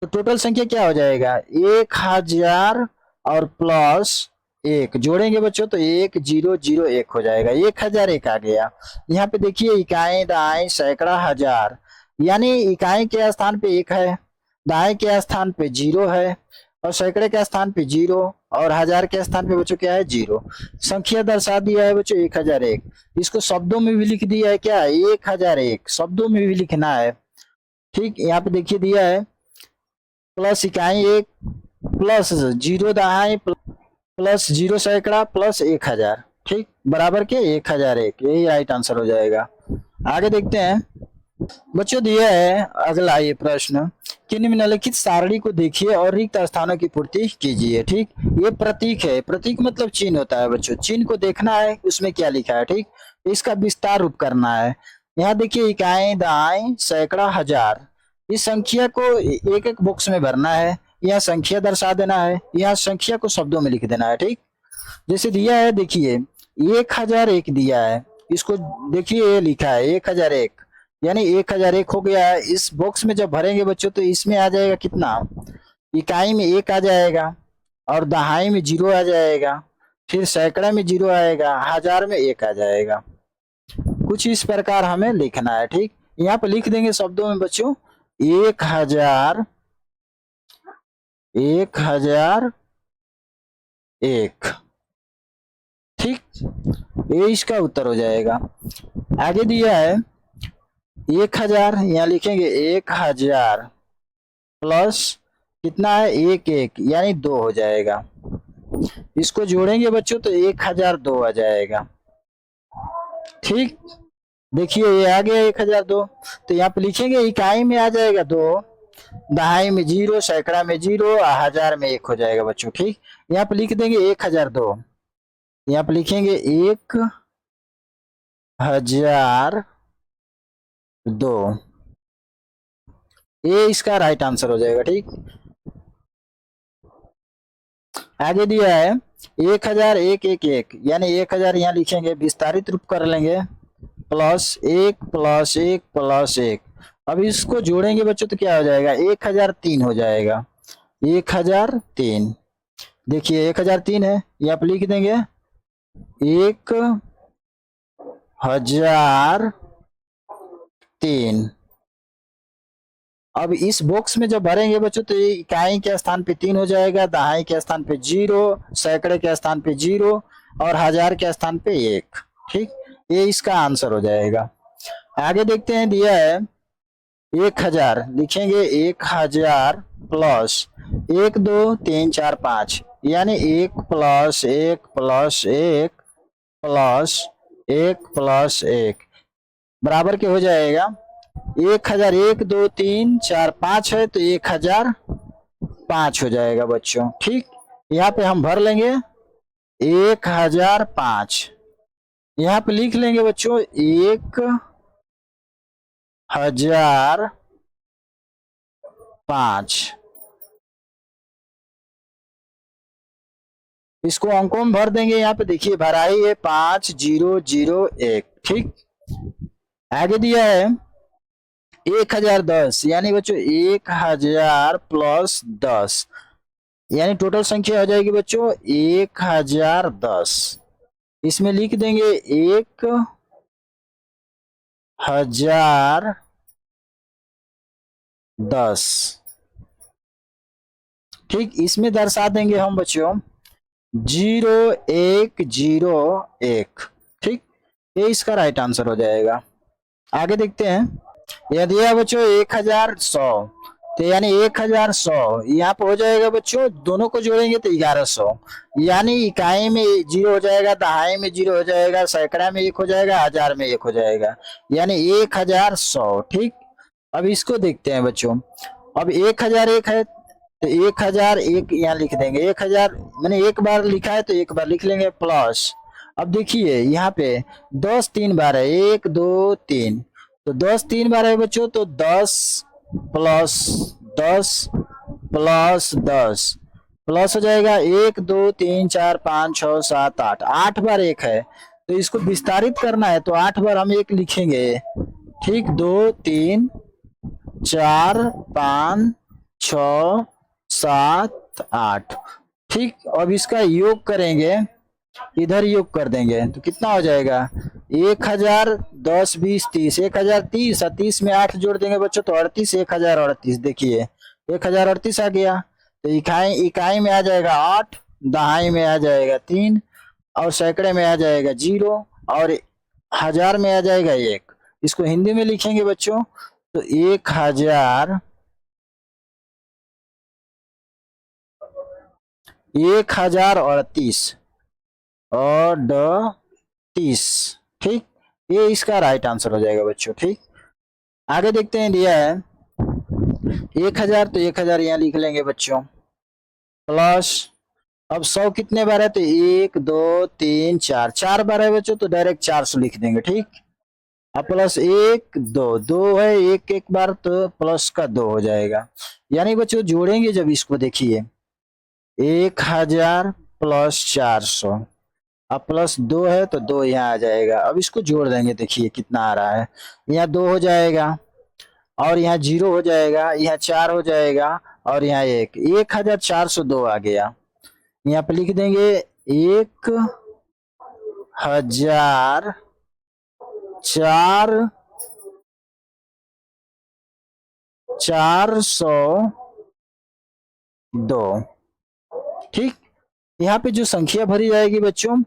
S1: तो टोटल संख्या क्या हो जाएगा 1000 और प्लस एक जोड़ेंगे बच्चों तो 1001 हो जाएगा, 1001 आ गया। यहाँ पे देखिए इकाई, दहाई, सैकड़ा, हजार, यानी इकाई के स्थान पे 1 है, दहाई के स्थान पे 0 है, और सैकड़े के स्थान पे 0, और हजार के स्थान पे बच्चों क्या है 0। संख्या दर्शा दिया है बच्चों 1001। इसको शब्दों में भी लिख दिया है, क्या 1001 शब्दों में भी लिखना है। ठीक, यहाँ पे देखिए दिया है प्लस इकाई 1 प्लस 0 दहाई प्लस 0 सैकड़ा प्लस 1000, ठीक, बराबर के 1001, यही राइट आंसर हो जाएगा। आगे देखते हैं बच्चों, दिया है अगला ये प्रश्न कि निम्नलिखित सारणी को देखिए और रिक्त स्थानों की पूर्ति कीजिए। ठीक, ये प्रतीक है, प्रतीक मतलब चिन्ह होता है बच्चों, चिन्ह को देखना है उसमें क्या लिखा है। ठीक, इसका विस्तार रूप करना है। यहाँ देखिए इकाई, दहाई, सैकड़ा, हजार, इस संख्या को एक एक बॉक्स में भरना है, यहाँ संख्या दर्शा देना है, यहाँ संख्या को शब्दों में लिख देना है। ठीक, जैसे दिया है देखिए 1001 दिया है, इसको देखिए ये लिखा है 1001, यानी 1001 हो गया है। इस बॉक्स में जब भरेंगे बच्चों तो इसमें आ जाएगा कितना, इकाई में 1 आ जाएगा, और दहाई में 0 आ जाएगा, फिर सैकड़ा में 0 आएगा, हजार में 1 आ जाएगा। कुछ इस प्रकार हमें लिखना है। ठीक, यहाँ पे लिख देंगे शब्दों में बच्चों 1001, ठीक, ये इसका उत्तर हो जाएगा। आगे दिया है 1000, यहाँ लिखेंगे 1000 प्लस कितना है 11, यानी 2 हो जाएगा। इसको जोड़ेंगे बच्चों तो 1002 आ जाएगा। ठीक, देखिए ये आ गया 1002, तो यहाँ पे लिखेंगे इकाई में आ जाएगा 2, दहाई में 0, सैकड़ा में 0, हजार में 1 हो जाएगा बच्चों। ठीक, यहाँ पे लिख देंगे 1002, यहाँ पे लिखेंगे 1002, ये इसका राइट आंसर हो जाएगा। ठीक, आगे दिया है 1001, यानी 1000 यहाँ लिखेंगे, विस्तारित रूप कर लेंगे, प्लस 1 प्लस 1 प्लस 1। अब इसको जोड़ेंगे बच्चों तो क्या हो जाएगा 1003 हो जाएगा, 1003। देखिए 1003 है, यहाँ पे लिख देंगे 1003। अब इस बॉक्स में जब भरेंगे बच्चों तो इकाई के स्थान पे 3 हो जाएगा, दहाई के स्थान पे 0, सैकड़े के स्थान पे 0, और हजार के स्थान पे 1। ठीक, ये इसका आंसर हो जाएगा। आगे देखते हैं, दिया है 1000, लिखेंगे 1000 प्लस 1 2 3 4 5, यानी 1 प्लस 1 प्लस 1 प्लस 1 प्लस 1 बराबर के हो जाएगा 1000, 1 2 3 4 5 है तो 1005 हो जाएगा बच्चों। ठीक, यहाँ पे हम भर लेंगे 1005, यहाँ पे लिख लेंगे बच्चों 1005। इसको अंकों में भर देंगे, यहाँ पे देखिए भराई है 5001। ठीक, आगे दिया है 1010, यानी बच्चों 1000 प्लस 10, यानी टोटल संख्या हो जाएगी बच्चों 1010। इसमें लिख देंगे 1010। ठीक, इसमें दर्शा देंगे हम बच्चों 0101। ठीक, ये इसका राइट आंसर हो जाएगा। आगे देखते हैं, यदि है बच्चों 1100, तो यानी 1100 यहाँ पे हो जाएगा बच्चों, दोनों को जोड़ेंगे तो 1100, यानी इकाई में 0 हो जाएगा, दहाई में 0 हो जाएगा, सैकड़ा में 1 हो जाएगा, हजार में 1 हो जाएगा, यानी 1100। ठीक, अब इसको देखते हैं बच्चों, अब 1001 है तो 1001 यहाँ लिख देंगे, 1000 मैंने एक बार लिखा है तो एक बार लिख लेंगे, प्लस अब देखिए यहाँ पे 10 3 बार है, 1 2 3, तो 10 3 बार है बच्चों, तो 10 प्लस 10 प्लस 10 प्लस हो जाएगा 1 2 3 4 5 6 7 8, 8 बार 1 है, तो इसको विस्तारित करना है तो 8 बार हम 1 लिखेंगे। ठीक, 2 3 4 5 6 7 8। ठीक। अब इसका योग करेंगे, इधर योग कर देंगे तो कितना हो जाएगा 1000, 10, 20, 30, 1030 और 30 में 8 जोड़ देंगे बच्चों तो 38, 1038। देखिए 1038 आ गया। तो इकाई इकाई में आ जाएगा 8, दहाई में आ जाएगा 3 और सैकड़े में आ जाएगा 0 और हजार में आ जाएगा 1। इसको हिंदी में लिखेंगे बच्चों तो 1000, 1038 और 30। ठीक, ये इसका राइट आंसर हो जाएगा बच्चों। ठीक, आगे देखते हैं। दिया है 1000 तो 1000 यहाँ लिख लेंगे बच्चों, प्लस अब 100 कितने बार है तो 1, 2, 3, 4, 4 बार है बच्चों तो डायरेक्ट 400 लिख देंगे। ठीक, अब प्लस 1, 2, 2 है एक एक बार तो प्लस का 2 हो जाएगा। यानी बच्चों जोड़ेंगे जब इसको देखिए 1000 प्लस 400 अब प्लस 2 है तो 2 यहाँ आ जाएगा। अब इसको जोड़ देंगे, देखिए कितना आ रहा है। यहाँ 2 हो जाएगा और यहाँ 0 हो जाएगा, यहाँ 4 हो जाएगा और यहाँ 1, 1402 आ गया। यहाँ पे लिख देंगे 1402। ठीक, यहाँ पे जो संख्या भरी जाएगी बच्चों,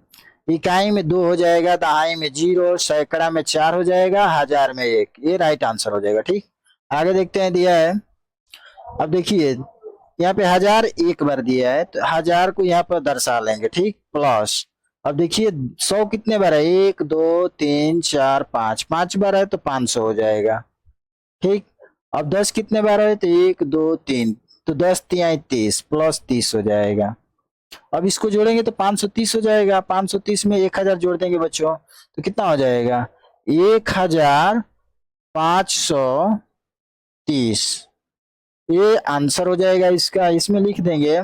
S1: इकाई में 2 हो जाएगा, दहाई में 0, सैकड़ा में 4 हो जाएगा, हजार में 1। ये राइट आंसर हो जाएगा। ठीक, आगे देखते हैं। दिया है, अब देखिए यहाँ पे 1000 एक बार दिया है तो 1000 को यहाँ पर दर्शा लेंगे। ठीक, प्लस अब देखिए 100 कितने बार है 1, 2, 3, 4, 5, 5 बार है तो 500 हो जाएगा। ठीक, अब 10 कितने बार है तो 1, 2, 3 तो 10 तिहाई 30 प्लस 30 हो जाएगा। अब इसको जोड़ेंगे तो 530 हो जाएगा। 530 में 1000 जोड़ देंगे बच्चों तो कितना हो जाएगा 1530। ये आंसर हो जाएगा इसका। इसमें लिख देंगे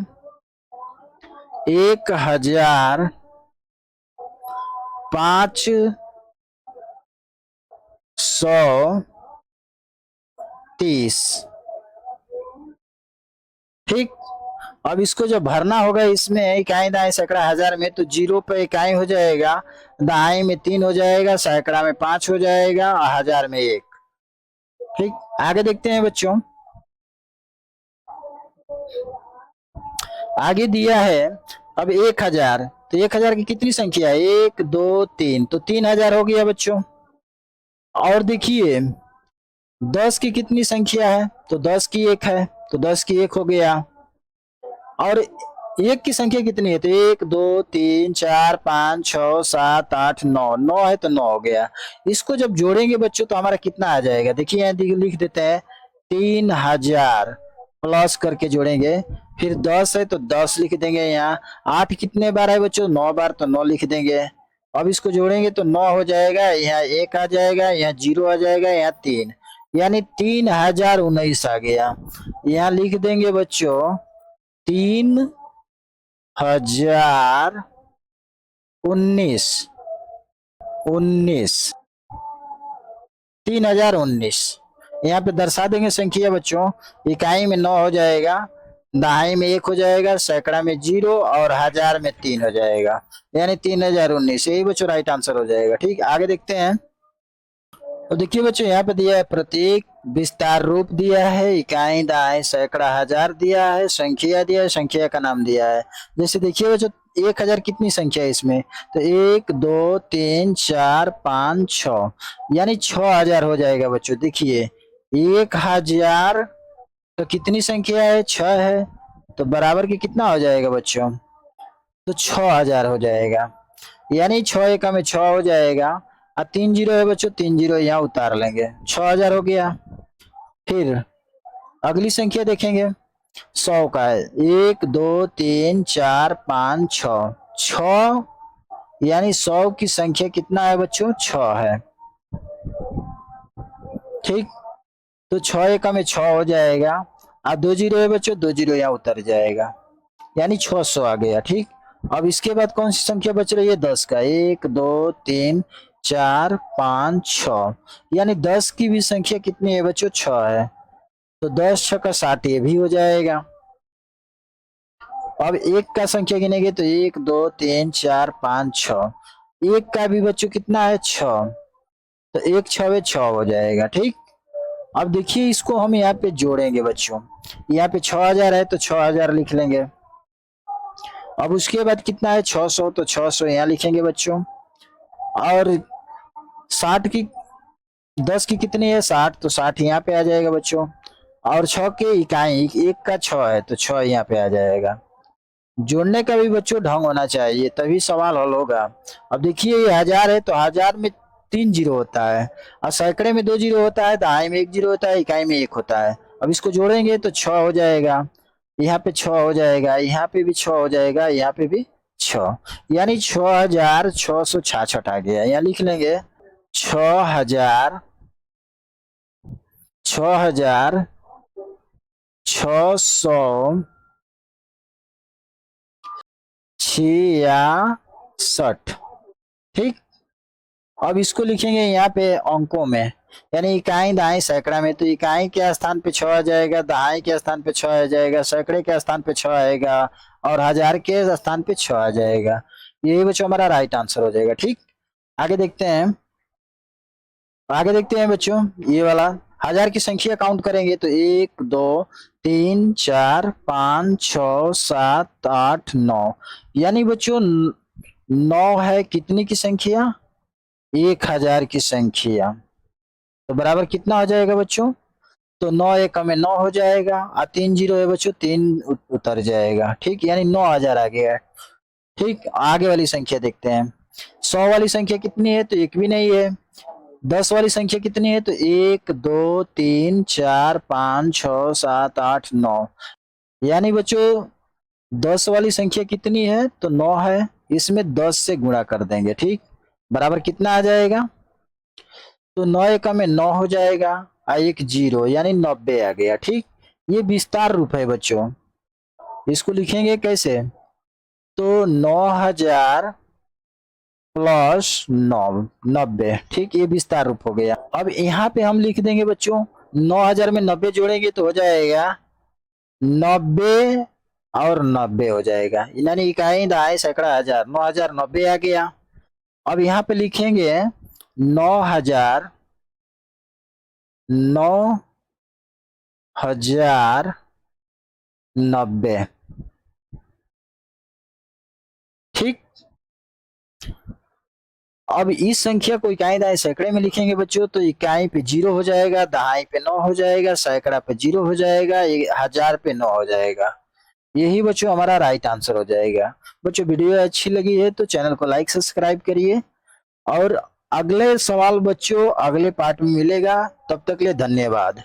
S1: 1530। ठीक, अब इसको जब भरना होगा इसमें इकाई दाएं सैकड़ा हजार में तो 0 पे इकाई हो जाएगा, दाएं में 3 हो जाएगा, सैकड़ा में 5 हो जाएगा और हजार में 1। ठीक, आगे देखते हैं बच्चों। आगे दिया है अब 1000 तो 1000 की कितनी संख्या है 1, 2, 3 तो 3000 हो गया बच्चों। और देखिए 10 की कितनी संख्या है तो 10 की 1 है तो 10 की 1 हो गया। और 1 की संख्या कितनी है तो 1, 2, 3, 4, 5, 6, 7, 8, 9, 9 है तो 9 हो गया। इसको जब जोड़ेंगे बच्चों तो हमारा कितना आ जाएगा देखिए यहाँ लिख देते हैं 3000 प्लस करके जोड़ेंगे, फिर 10 है तो 10 लिख देंगे। यहाँ 8 कितने बार है बच्चों 9 बार तो 9 लिख देंगे। अब इसको जोड़ेंगे तो 9 हो जाएगा, यहाँ 1 आ जाएगा, यहाँ 0 आ जाएगा, यहाँ 3 यानी 3019 आ गया। यहाँ लिख देंगे बच्चों 3019। 3019 यहाँ पे दर्शा देंगे संख्या बच्चों। इकाई में 9 हो जाएगा, दहाई में 1 हो जाएगा, सैकड़ा में 0 और हजार में 3 हो जाएगा, यानी 3019। यही बच्चों राइट आंसर हो जाएगा। ठीक, आगे देखते हैं। तो देखिए बच्चों यहाँ पे दिया है प्रत्येक विस्तार रूप दिया है, इकाई दाएं सैकड़ा हजार दिया है, संख्या दिया है, संख्या का नाम दिया है। जैसे देखिए बच्चों 1000 कितनी संख्या है इसमें तो 1, 2, 3, 4, 5, 6 यानी 6000 हो जाएगा बच्चों। देखिए 1000 तो कितनी संख्या है 6 है तो बराबर की कितना हो जाएगा बच्चों तो 6000 हो जाएगा। यानी 6 एकम में 6 हो जाएगा और 3 जीरो है बच्चों, 3 जीरो यहाँ उतार लेंगे, 6000 हो गया। फिर अगली संख्या देखेंगे 100 का है 1, 2, 3, 4, 5, 6 6 यानी 100 की संख्या कितना है बच्चों 6 है। ठीक, तो 6 एकम में 6 हो जाएगा और 2 जीरो है बच्चों, 2 जीरो यहाँ उतर जाएगा यानी 600 आ गया। ठीक, अब इसके बाद कौन सी संख्या बच रही है 10 का 1, 2, 3, 4, 5, 6 यानी 10 की भी संख्या कितनी है बच्चों 6 है तो 10 6 का 60 ये भी हो जाएगा। अब एक का संख्या गिनेंगे तो 1 2 3 4 5 6। एक का भी बच्चों कितना है 6, तो 1 6 6 हो जाएगा। ठीक, अब देखिए इसको हम यहाँ पे जोड़ेंगे बच्चों, यहाँ पे 6000 है तो 6000 लिख लेंगे। अब उसके बाद कितना है 600, तो 600 यहाँ लिखेंगे बच्चों। और 60 की 10 की कितनी है 60, तो 60 यहाँ पे आ जाएगा बच्चों। और 6 के इकाई, एक का 6 है तो 6 यहाँ पे आ जाएगा। जोड़ने का भी बच्चों ढंग होना चाहिए तभी सवाल हल होगा। अब देखिए ये 1000 है तो 1000 में 3 जीरो होता है, और सैकड़े में 2 जीरो होता है, दहाई में 1 जीरो होता है, इकाई में 1 होता है। अब इसको जोड़ेंगे तो 6 हो जाएगा, यहाँ पे 6 हो जाएगा, यहाँ पे भी 6 हो जाएगा, यहाँ पे भी 6, यानी 6666 आ गया। यहाँ लिख लेंगे 6000 6666। ठीक, अब इसको लिखेंगे यहाँ पे अंकों में, यानी इकाई दहाई सैकड़ा में, तो इकाई के स्थान पे 6 आ जाएगा, दहाई के स्थान पे 6 आ जाएगा, सैकड़े के स्थान पे 6 आएगा, और हजार के स्थान पे 6 आ जाएगा। यही बच्चों हमारा राइट आंसर हो जाएगा। ठीक, आगे देखते हैं, बच्चों ये वाला। हजार की संख्या काउंट करेंगे तो 1 2 3 4 5 6 7 8 9, यानी बच्चों 9 है कितनी की संख्या, 1000 की संख्या। तो बराबर कितना हो जाएगा बच्चों, तो 9 एक में 9 हो जाएगा, और 3 जीरो है बच्चों, 3 उतर जाएगा। ठीक, यानी 9000 आ गया। ठीक, आगे वाली संख्या देखते हैं। 100 वाली संख्या कितनी है, तो एक भी नहीं है। 10 वाली संख्या कितनी है, तो 1 2 3 4 5 6 7 8 9, यानी बच्चों 10 वाली संख्या कितनी है, तो 9 है, इसमें 10 से गुणा कर देंगे। ठीक, बराबर कितना आ जाएगा, तो 9 एक में 9 हो जाएगा, और 1 जीरो, यानी 90 आ गया। ठीक, ये विस्तार रूप है बच्चों, इसको लिखेंगे कैसे, तो 9000 प्लस 90। ठीक, ये विस्तार रूप हो गया। अब यहाँ पे हम लिख देंगे बच्चों, 9000 में 90 जोड़ेंगे तो हो जाएगा 90 और 90 हो जाएगा, यानी इकाई दहाई सैकड़ा हजार, 9000 90 आ गया। अब यहाँ पे लिखेंगे 9000 90। ठीक, अब इस संख्या को इकाई दहाई सैकड़े में लिखेंगे बच्चों, तो इकाई पे 0 हो जाएगा, दहाई पे 9 हो जाएगा, सैकड़ा पे 0 हो जाएगा, 1000 पे 9 हो जाएगा। यही बच्चों हमारा राइट आंसर हो जाएगा। बच्चों वीडियो अच्छी लगी है तो चैनल को लाइक सब्सक्राइब करिए, और अगले सवाल बच्चों अगले पार्ट में मिलेगा। तब तक के लिए धन्यवाद।